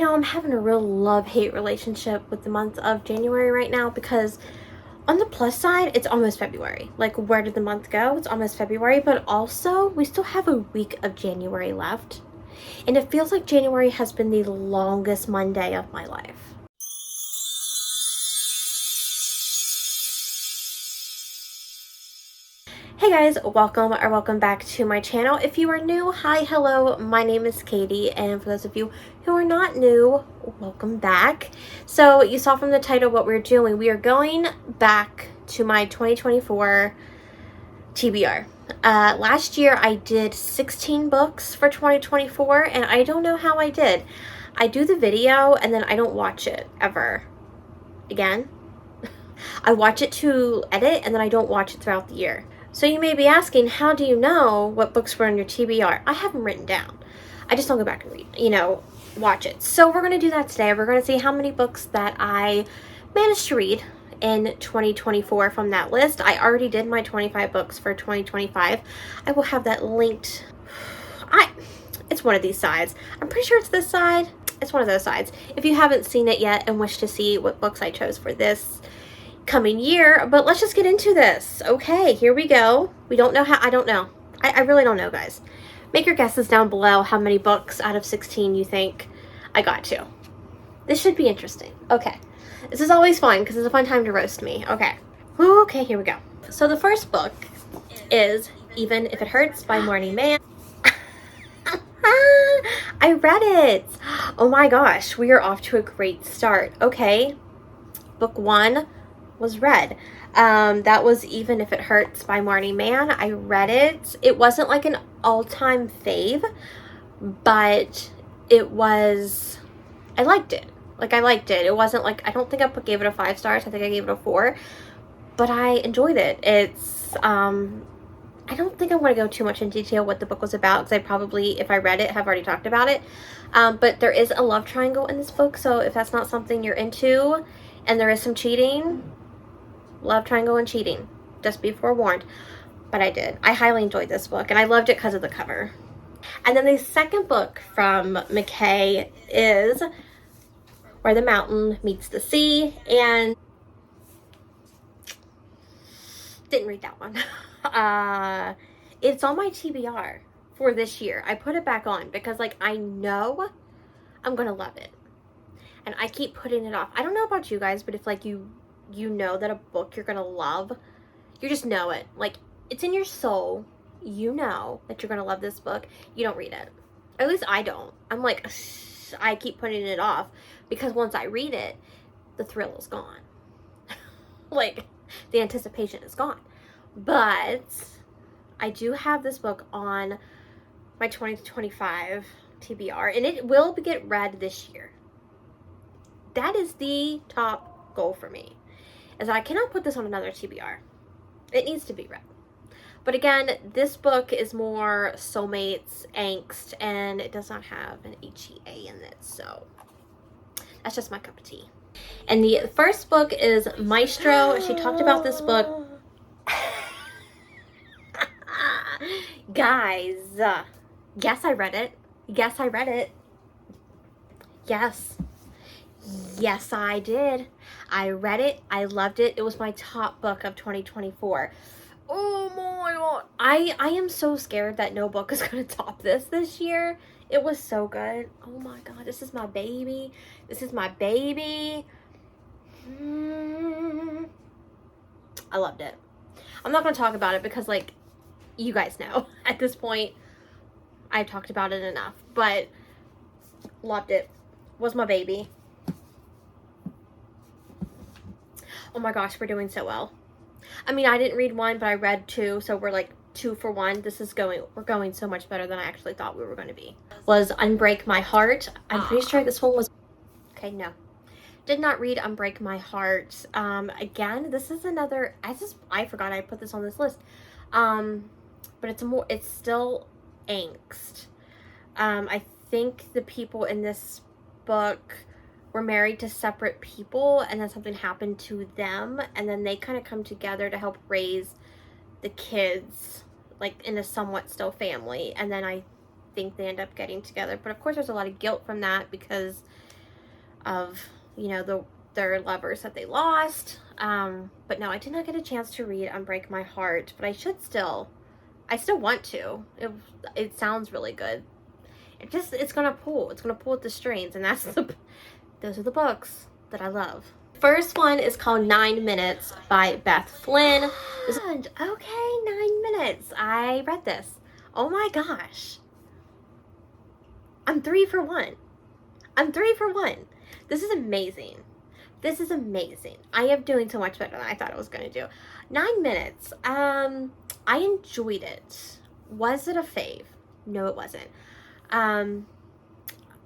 I'm having a real love-hate relationship with the month of January right now because on the plus side, it's almost February. Like, where did the month go? It's almost February, but also we still have a week of January left. And it feels like January has been the longest Monday of my life. Hey guys, welcome back to my channel. If you are new, hi, hello, my name is Katie, and for those of you who are not new, welcome back. So you saw from the title what we're doing. We are going back to my 2024 TBR. Last year I did 16 books for 2024, and I don't know how I did. I do the video and then I don't watch it ever again. I watch it to edit and then I don't watch it throughout the year. So you may be asking, how do you know what books were on your TBR? I have them written down. I just don't go back and read, watch it. So we're going to do that today. We're going to see how many books that I managed to read in 2024 from that list. I already did my 25 books for 2025. I will have that linked. It's one of these sides. I'm pretty sure it's this side. It's one of those sides. If you haven't seen it yet and wish to see what books I chose for this coming year, but let's just get into this. Okay, here we go. We don't know how. I don't know. I really don't know, guys. Make your guesses down below how many books out of 16 you think I got to. This should be interesting. Okay, this is always fun because it's a fun time to roast me. Okay, here we go. So the first book is Even If It Hurts by Morning Man. I read it. Oh my gosh, we are off to a great start. Okay, book one was read. That was Even If It Hurts by Morning Man. I read it. It wasn't like an all-time fave, but it was, I liked it. Like, I liked it. It wasn't like, I don't think I gave it a 5 stars. I think I gave it a 4, but I enjoyed it. It's, I don't think I want to go too much in detail what the book was about because I probably, if I read it, have already talked about it. But there is a love triangle in this book, so if that's not something you're into and there is some cheating, love triangle and cheating, just be forewarned. But I did. I highly enjoyed this book and I loved it because of the cover. And then the second book from McKay is Where the Mountain Meets the Sea, and didn't read that one. It's on my TBR for this year. I put it back on because, like, I know I'm gonna love it, and I keep putting it off. I don't know about you guys, but if like you know that a book you're gonna love, you just know it. Like, it's in your soul. You know that you're gonna love this book. You don't read it. At least I don't. I'm like, I keep putting it off because once I read it, the thrill is gone. Like, the anticipation is gone. But I do have this book on my 2025 TBR, and it will get read this year. That is the top goal for me, is that I cannot put this on another TBR. It needs to be read. But again, this book is more soulmates, angst, and it does not have an HEA in it, so that's just my cup of tea. And the first book is Maestro. She talked about this book. Guys, yes, I read it. Yes, I read it. Yes, I did. I read it. I loved it. It was my top book of 2024. Oh my god. I am so scared that no book is going to top this year. It was so good. Oh my god. This is my baby. This is my baby. I loved it. I'm not going to talk about it because, like, you guys know at this point I've talked about it enough, but loved it. Was my baby. Oh my gosh, we're doing so well. I mean, I didn't read 1, but I read 2, so we're like 2 for 1. We're going so much better than I actually thought we were going to be. Was Unbreak My Heart. I'm pretty sure this one was, okay, no. Did not read Unbreak My Heart. Again, this is another, I forgot I put this on this list. But it's still angst. I think the people in this book were married to separate people, and then something happened to them, and then they kind of come together to help raise the kids, like, in a somewhat still family, and then I think they end up getting together. But of course there's a lot of guilt from that because of, you know, their lovers that they lost. But no, I did not get a chance to read Unbreak My Heart, but I still want to. It sounds really good. It's gonna pull at the strings, and those are the books that I love. First one is called 9 Minutes by Beth Flynn. Okay, 9 Minutes. I read this. Oh my gosh. I'm 3 for 1. This is amazing. I am doing so much better than I thought I was going to do. 9 Minutes. I enjoyed it. Was it a fave? No, it wasn't.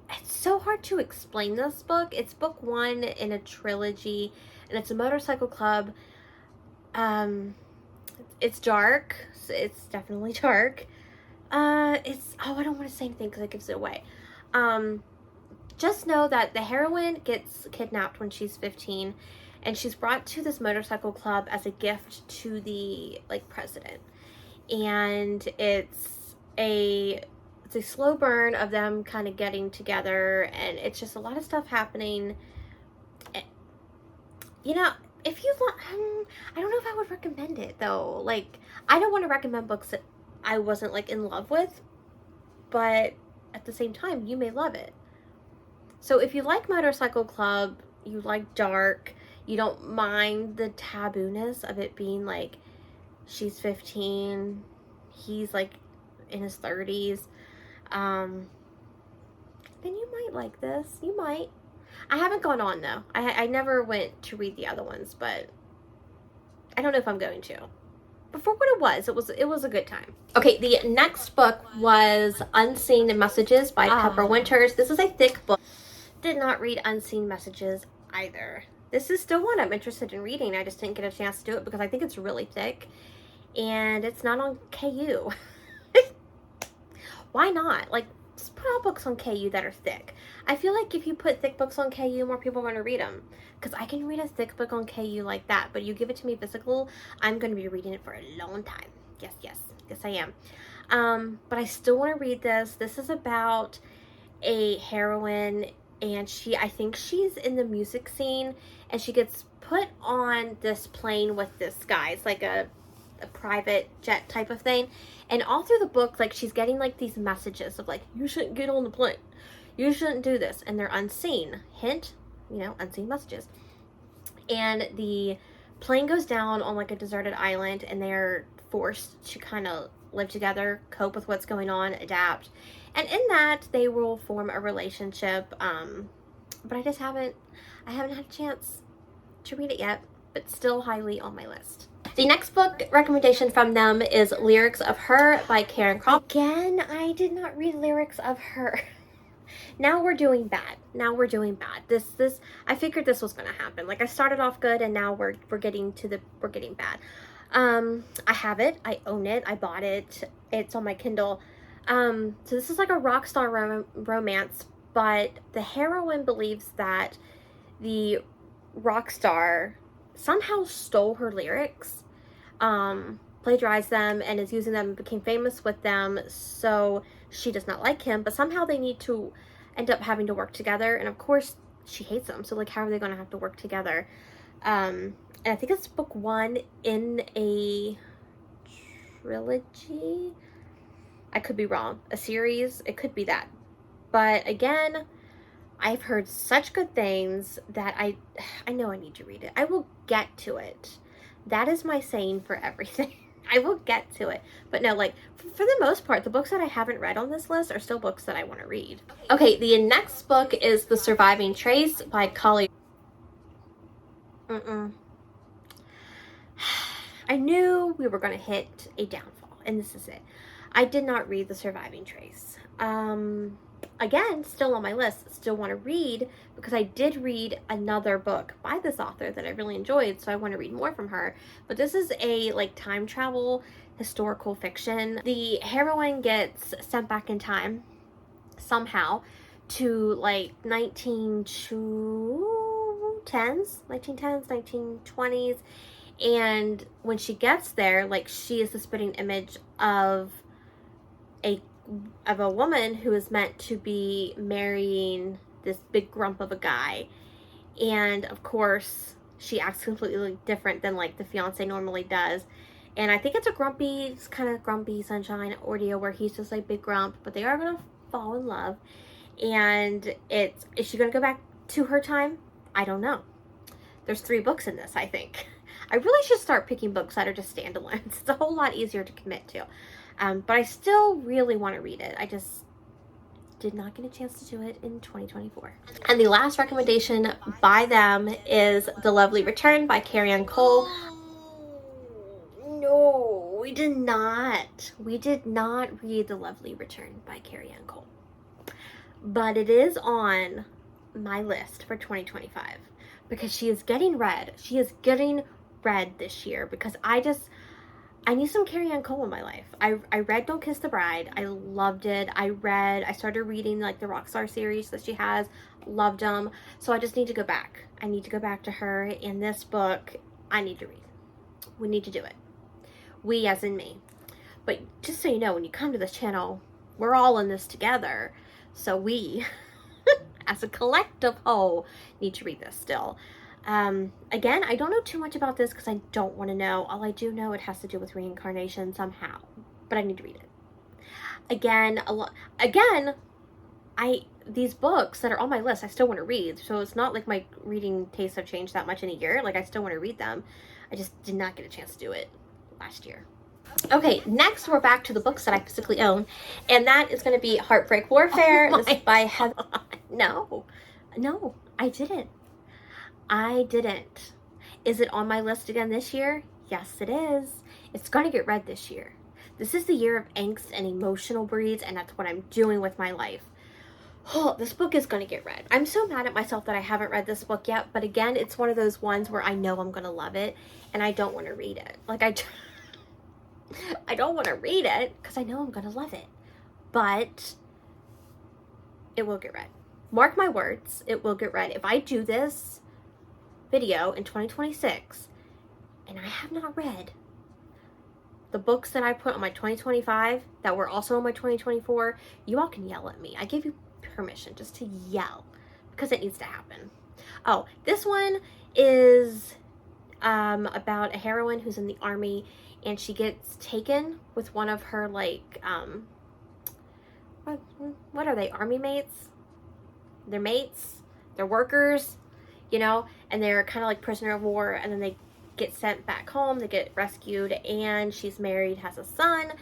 It's so hard to explain this book. It's book 1 in a trilogy, and it's a motorcycle club. It's dark. It's definitely dark. I don't want to say anything because it gives it away. Just know that the heroine gets kidnapped when she's 15, and she's brought to this motorcycle club as a gift to the president. And it's a slow burn of them kind of getting together, and it's just a lot of stuff happening. You know, if you want, I don't know if I would recommend it though. Like, I don't want to recommend books that I wasn't in love with, but at the same time, you may love it. So if you like Motorcycle Club, you like dark, you don't mind the tabooness of it being she's 15, he's in his 30s, then you might like this. You might. I haven't gone on though. I never went to read the other ones, but I don't know if I'm going to. But for what it was a good time. Okay, the next book was Unseen Messages by Pepper Winters. This is a thick book. Did not read Unseen Messages either. This is still one I'm interested in reading. I just didn't get a chance to do it because I think it's really thick, and it's not on KU. Why not? Just put out books on KU that are thick. I feel like if you put thick books on KU, more people are going to read them. Because I can read a thick book on KU like that, but you give it to me physical, I'm going to be reading it for a long time. Yes I am. But I still want to read this. This is about a heroine, and I think she's in the music scene, and she gets put on this plane with this guy. It's like a private jet type of thing, and all through the book she's getting these messages of you shouldn't get on the plane, you shouldn't do this, and they're unseen. Hint, unseen messages. And the plane goes down on a deserted island, and they're forced to kind of live together, cope with what's going on, adapt, and in that they will form a relationship. But I haven't had a chance to read it yet, but still highly on my list. The next book recommendation from them is Lyrics of Her by Karen Crawford. Again, I did not read Lyrics of Her. Now we're doing bad. This I figured this was going to happen. I started off good, and now we're getting bad. I have it. I own it. I bought it. It's on my Kindle. So this is a rock star romance, but the heroine believes that the rock star somehow stole her lyrics, plagiarized them, and is using them, became famous with them. So she does not like him, but somehow they need to end up having to work together, and of course she hates him, so how are they going to have to work together? And I think it's book 1 in a trilogy. I could be wrong. A series, it could be that. But again, I've heard such good things that I know I need to read it. I will get to it. That is my saying for everything. I will get to it. But no, for the most part, the books that I haven't read on this list are still books that I want to read. Okay, the next book is The Surviving Trace by Collie. I knew we were going to hit a downfall, and this is it. I did not read The Surviving Trace. Again, still on my list, still want to read, because I did read another book by this author that I really enjoyed, so I want to read more from her. But this is a time travel historical fiction. The heroine gets sent back in time somehow to 1910s, 1920s, and when she gets there, she is the spitting image of a woman who is meant to be marrying this big grump of a guy. And of course, she acts completely different than like the fiance normally does. And I think it's it's kind of grumpy sunshine ordeal where he's just like big grump, but they are going to fall in love. And is she going to go back to her time? I don't know. There's 3 books in this, I think. I really should start picking books that are just standalones. It's a whole lot easier to commit to. But I still really want to read it. I just did not get a chance to do it in 2024. And the last recommendation by them is The Lovely Return by Carrie Cole. No, we did not. We did not read The Lovely Return by Carrie Cole. But it is on my list for 2025 because she is getting read. She is getting read this year because I need some Carrie Cole in my life. I read Don't Kiss the Bride. I loved it. I started reading like the Rockstar series that she has. Loved them. So I just need to go back. I need to go back to her. And this book, I need to read. We need to do it. We as in me. But just so you know, when you come to this channel, we're all in this together. So we, as a collective whole, need to read this still. Again, I don't know too much about this because I don't want to know. All I do know, it has to do with reincarnation somehow, but I need to read it. These books that are on my list, I still want to read. So it's not like my reading tastes have changed that much in a year. Like I still want to read them. I just did not get a chance to do it last year. Okay, next we're back to the books that I physically own, and that is going to be Heartbreak Warfare. This is by Heather. No, I didn't. Is it on my list again this year? Yes, it is. It's going to get read this year. This is the year of angst and emotional breeds, and that's what I'm doing with my life. Oh, this book is going to get read. I'm so mad at myself that I haven't read this book yet, but again, it's one of those ones where I know I'm going to love it, and I don't want to read it. Like, I don't want to read it because I know I'm going to love it, but it will get read. Mark my words, it will get read. If I do this video in 2026 and I have not read the books that I put on my 2025 that were also on my 2024, you all can yell at me. I give you permission just to yell because it needs to happen. Oh, this one is about a heroine who's in the army and she gets taken with one of her like what are they, army mates? They're mates, they're workers, you know, and they're kind of like prisoner of war, and then they get sent back home, they get rescued, and she's married, has a son,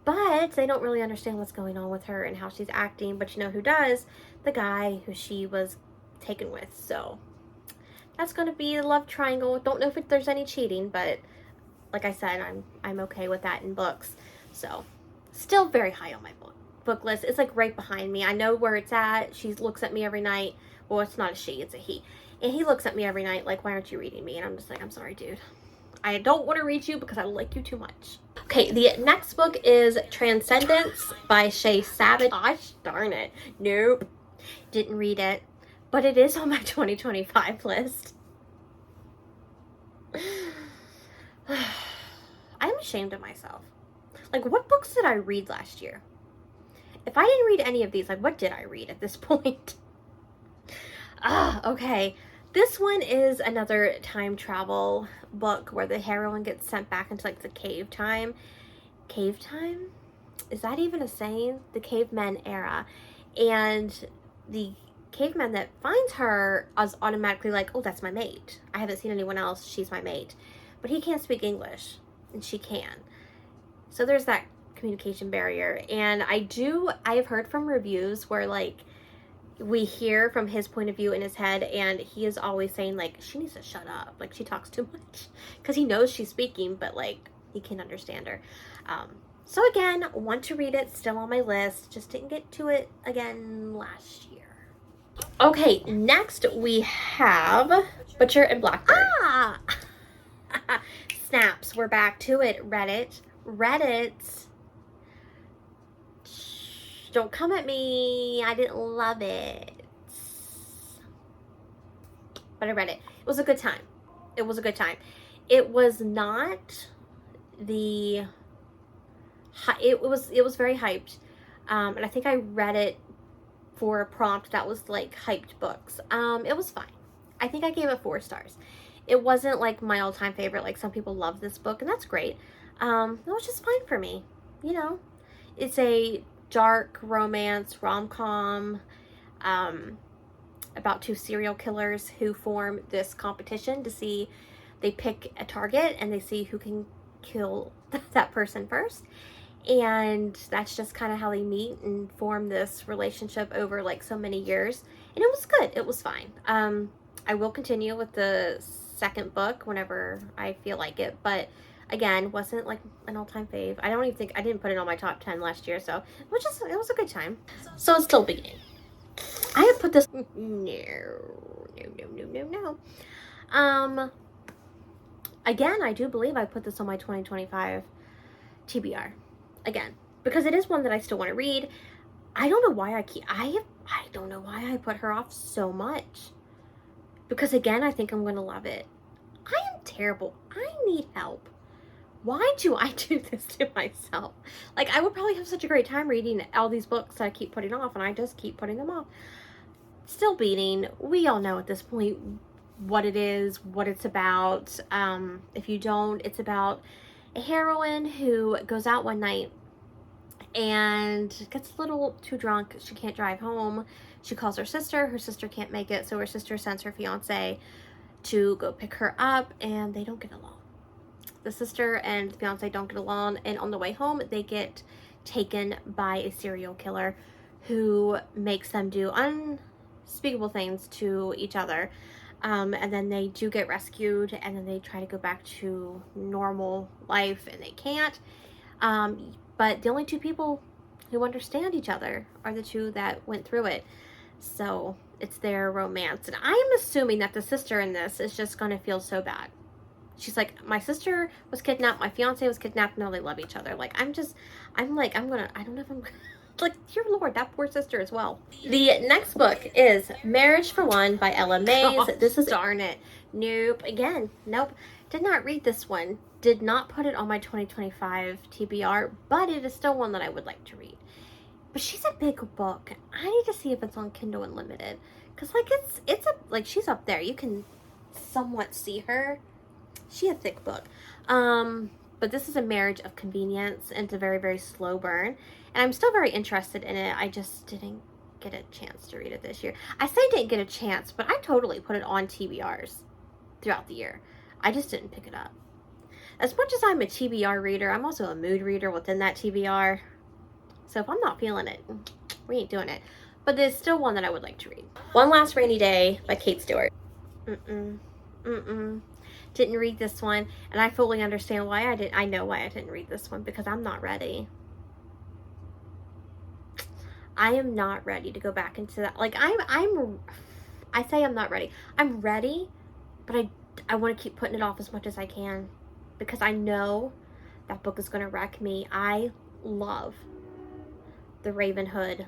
but they don't really understand what's going on with her and how she's acting. But you know who does? The guy who she was taken with. So that's going to be a love triangle. Don't know if there's any cheating, but like I said, I'm okay with that in books. So still very high on my book list. It's like right behind me. I know where it's at. She looks at me every night. Well, it's not a she, it's a he. And he looks at me every night like, why aren't you reading me? And I'm just like, I'm sorry, dude. I don't want to read you because I like you too much. Okay, the next book is Transcendence by Shay Savage. Gosh darn it. Nope. Didn't read it. But it is on my 2025 list. I'm ashamed of myself. Like, what books did I read last year? If I didn't read any of these, like, what did I read at this point? Okay. This one is another time travel book where the heroine gets sent back into, like, the cave time. Cave time? Is that even a saying? The cavemen era. And the caveman that finds her is automatically like, oh, that's my mate. I haven't seen anyone else. She's my mate. But he can't speak English, and she can. So there's that communication barrier. And I have heard from reviews where, like, we hear from his point of view in his head, and he is always saying, like, she needs to shut up. Like, she talks too much. Because he knows she's speaking, but, like, he can't understand her. So, again, want to read it. Still on my list. Just didn't get to it again last year. Okay, next we have Butcher and Blackbird. Snaps. We're back to it. Reddit. Shh, don't come at me. I didn't love it. But I read it. It was a good time. It was not the... It was very hyped. And I think I read it for a prompt that was like hyped books. It was fine. I think I gave it 4 stars. It wasn't like my all-time favorite. Like some people love this book, and that's great. It was just fine for me. You know, it's a dark romance rom-com about 2 serial killers who form this competition to see, they pick a target and they see who can kill that person first. And that's just kind of how they meet and form this relationship over like so many years. And it was good. It was fine. I will continue with the second book whenever I feel like it, but again, wasn't like an all-time fave. I don't even think, I didn't put it on my top 10 last year, so it was a good time. So it's still beginning. I have put this, no. Again, I do believe I put this on my 2025 TBR. Again, because it is one that I still want to read. I don't know why I don't know why I put her off so much. Because again, I think I'm going to love it. I am terrible. I need help. Why do I do this to myself? Like, I would probably have such a great time reading all these books that I keep putting off, and I just keep putting them off. Still Beating. We all know at this point what it is, what it's about. If you don't, it's about a heroine who goes out one night and gets a little too drunk. She can't drive home. She calls her sister can't make it, so her sister sends her fiance to go pick her up, and they don't get along. The sister and the fiance don't get along, and on the way home they get taken by a serial killer who makes them do unspeakable things to each other. And then they do get rescued, and then they try to go back to normal life, and they can't. But the only 2 people who understand each other are the 2 that went through it. So it's their romance. And I am assuming that the sister in this is just going to feel so bad. She's like, my sister was kidnapped, my fiance was kidnapped, now they love each other. Like, I don't know if I'm like, dear Lord, that poor sister as well. The next book is Marriage for One by Ella Mays. This is, darn it. Nope. Again, nope. Did not read this one. Did not put it on my 2025 TBR, but it is still one that I would like to read. But she's a big book. I need to see if it's on Kindle Unlimited. Because, like, she's up there. You can somewhat see her. She's a thick book. But this is a marriage of convenience, and it's a very, very slow burn. And I'm still very interested in it. I just didn't get a chance to read it this year. I say didn't get a chance, but I totally put it on TBRs throughout the year. I just didn't pick it up. As much as I'm a TBR reader, I'm also a mood reader within that TBR. So if I'm not feeling it, we ain't doing it. But there's still one that I would like to read. One Last Rainy Day by Kate Stewart. Didn't read this one, and I fully understand why I didn't. I know why I didn't read this one, because I'm not ready. I am not ready to go back into that. Like, I say I'm not ready. I'm ready, but I want to keep putting it off as much as I can, because I know that book is going to wreck me. I love the Ravenhood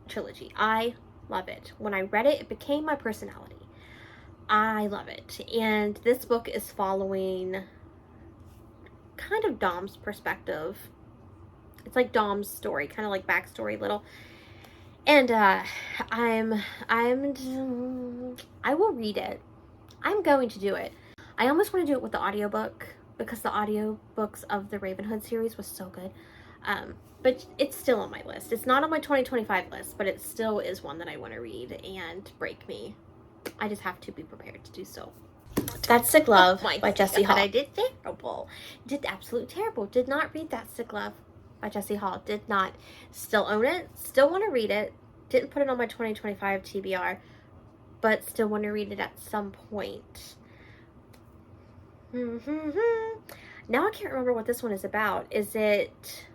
trilogy. I love it. When I read it, it became my personality. I love it. And this book is following kind of Dom's perspective. It's like Dom's story, kind of like backstory little. And I will read it. I'm going to do it. I almost want to do it with the audiobook, because the audiobooks of the Ravenhood series was so good. But it's still on my list. It's not on my 2025 list, but it still is one that I want to read and break me. I just have to be prepared to do so. That's Sck Glove by Jessie Hall. I did terrible. Did absolutely terrible. Did not read that Sck Glove by Jessie Hall. Did not. Still own it. Still want to read it. Didn't put it on my 2025 TBR, but still want to read it at some point. Now I can't remember what this one is about. Is it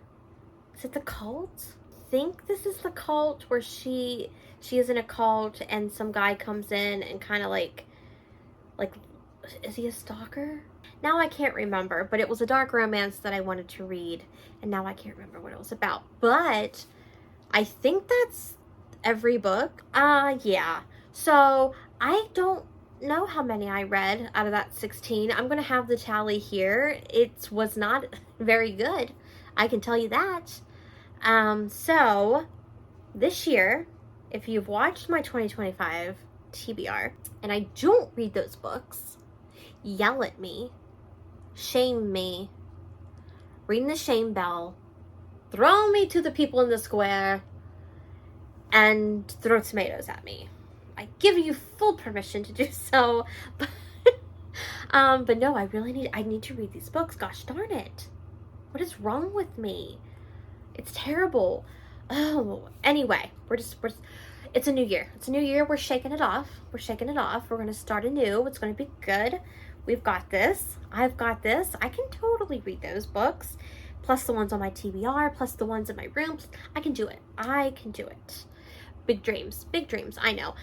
the cult? I think this is the cult where she is in a cult, and some guy comes in and kind of like, is he a stalker? Now I can't remember, but it was a dark romance that I wanted to read, and now I can't remember what it was about. But I think that's every book. Yeah. So I don't know how many I read out of that 16. I'm gonna have the tally here. It was not very good, I can tell you that. So this year, if you've watched my 2025 TBR and I don't read those books, yell at me, shame me, ring the shame bell, throw me to the people in the square, and throw tomatoes at me. I give you full permission to do so. But no, I need to read these books. Gosh darn it. What is wrong with me? It's terrible. Oh, anyway, it's a new year. It's a new year. We're shaking it off. We're going to start anew. It's going to be good. We've got this. I've got this. I can totally read those books, plus the ones on my TBR, plus the ones in my room. I can do it. Big dreams, I know.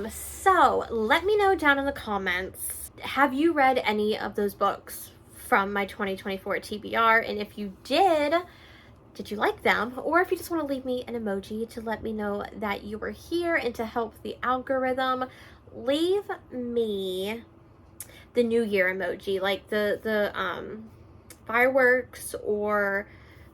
So let me know down in the comments, have you read any of those books from my 2024 TBR? And if you did you like them? Or if you just want to leave me an emoji to let me know that you were here and to help the algorithm, leave me the New Year emoji, like the fireworks or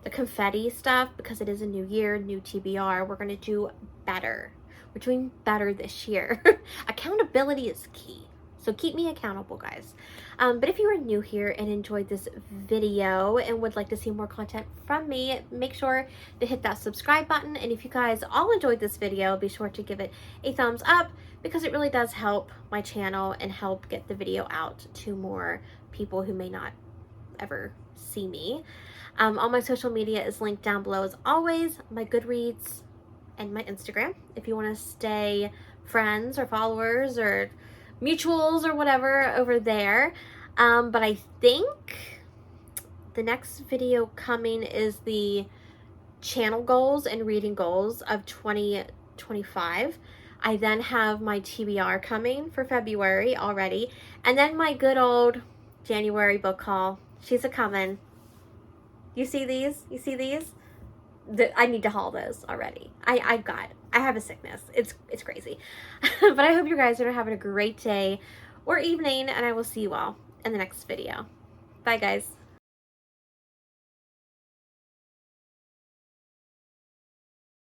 the confetti stuff, because it is a new year, new TBR. We're going to do better. We're doing better this year. Accountability is key. So keep me accountable, guys. But if you are new here and enjoyed this video and would like to see more content from me, make sure to hit that subscribe button. And if you guys all enjoyed this video, be sure to give it a thumbs up, because it really does help my channel and help get the video out to more people who may not ever see me. All my social media is linked down below as always, my Goodreads and my Instagram, if you want to stay friends or followers or mutuals or whatever over there. But I think the next video coming is the channel goals and reading goals of 2025. I then have my TBR coming for February already, and then my good old January book haul. She's a coming. You see these? I need to haul those already. I have a sickness. It's crazy. But I hope you guys are having a great day or evening, and I will see you all in the next video. Bye, guys.